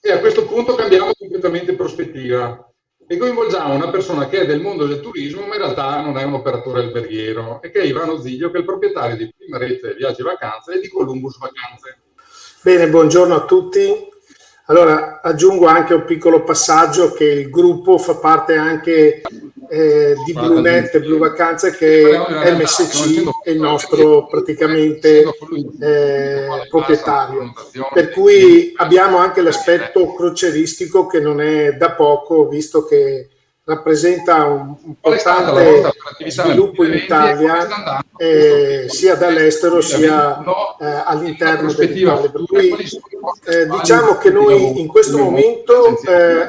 E a questo punto cambiamo completamente prospettiva e coinvolgiamo una persona che è del mondo del turismo, ma in realtà non è un operatore alberghiero, e che è Ivano Ziglio, che è il proprietario di Prima Rete Viaggi e Vacanze e di Columbus Vacanze. Bene, buongiorno a tutti. Allora, aggiungo anche un piccolo passaggio che il gruppo fa parte anche di BlueNet, Blue Vacanze, che è MSC, è il nostro praticamente proprietario. Per cui abbiamo anche l'aspetto croceristico che non è da poco, visto che rappresenta un importante sviluppo in Italia, sia dall'estero sia all'interno dell'Italia. Per cui diciamo che noi in questo momento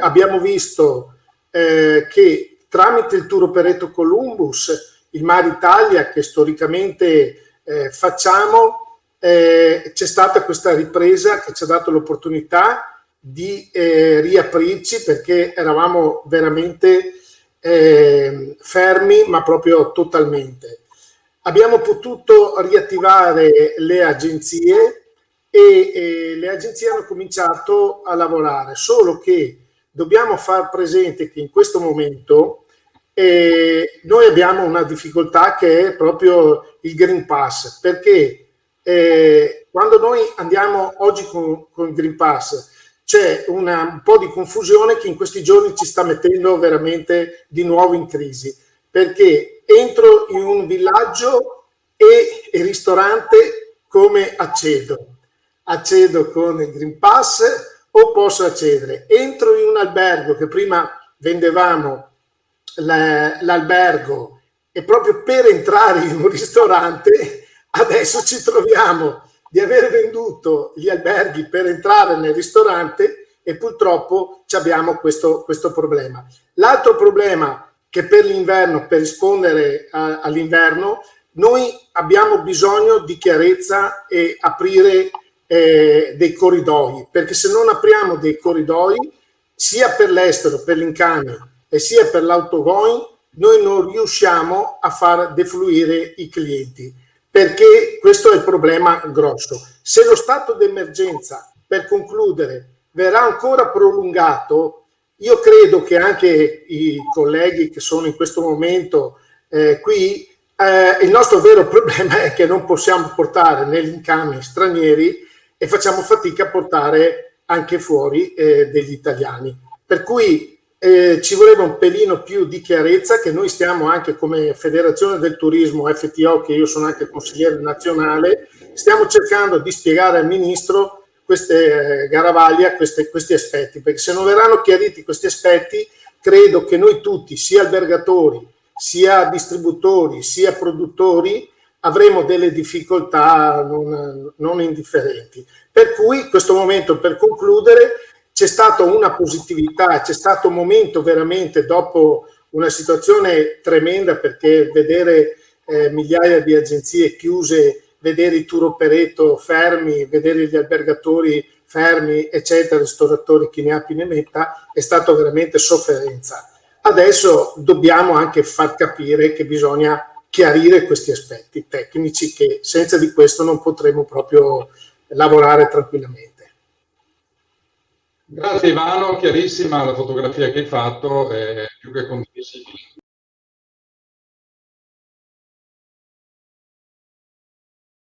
abbiamo visto che tramite il tour operator Columbus, il Mar Italia che storicamente facciamo, c'è stata questa ripresa che ci ha dato l'opportunità di riaprirci, perché eravamo veramente fermi, ma proprio totalmente. Abbiamo potuto riattivare le agenzie e le agenzie hanno cominciato a lavorare, solo che dobbiamo far presente che in questo momento noi abbiamo una difficoltà che è proprio il Green Pass, perché quando noi andiamo oggi con il Green Pass c'è un po' di confusione che in questi giorni ci sta mettendo veramente di nuovo in crisi, perché entro in un villaggio e il ristorante come accedo? Accedo con il Green Pass o posso accedere? Entro in un albergo, che prima vendevamo l'albergo, e proprio per entrare in un ristorante adesso ci troviamo di aver venduto gli alberghi per entrare nel ristorante, e purtroppo abbiamo questo problema. L'altro problema che per l'inverno, per rispondere all'inverno, noi abbiamo bisogno di chiarezza e aprire dei corridoi, perché se non apriamo dei corridoi sia per l'estero, per l'incamio e sia per l'autogoing, noi non riusciamo a far defluire i clienti, perché questo è il problema grosso. Se lo stato d'emergenza, per concludere, verrà ancora prolungato, io credo che anche i colleghi che sono in questo momento qui, il nostro vero problema è che non possiamo portare negli incami stranieri e facciamo fatica a portare anche fuori degli italiani. Per cui ci voleva un pelino più di chiarezza, che noi stiamo anche come Federazione del Turismo FTO, che io sono anche consigliere nazionale, stiamo cercando di spiegare al Ministro Garavaglia questi aspetti, perché se non verranno chiariti questi aspetti credo che noi tutti, sia albergatori, sia distributori, sia produttori, avremo delle difficoltà non indifferenti. Per cui in questo momento, per concludere, c'è stata una positività, c'è stato un momento veramente, dopo una situazione tremenda, perché vedere migliaia di agenzie chiuse, vedere i tour operator fermi, vedere gli albergatori fermi, eccetera, ristoratori, chi ne ha più ne metta, è stato veramente sofferenza. Adesso dobbiamo anche far capire che bisogna chiarire questi aspetti tecnici, che senza di questo non potremo proprio lavorare tranquillamente. Grazie Ivano, chiarissima la fotografia che hai fatto, è più che condivisibile.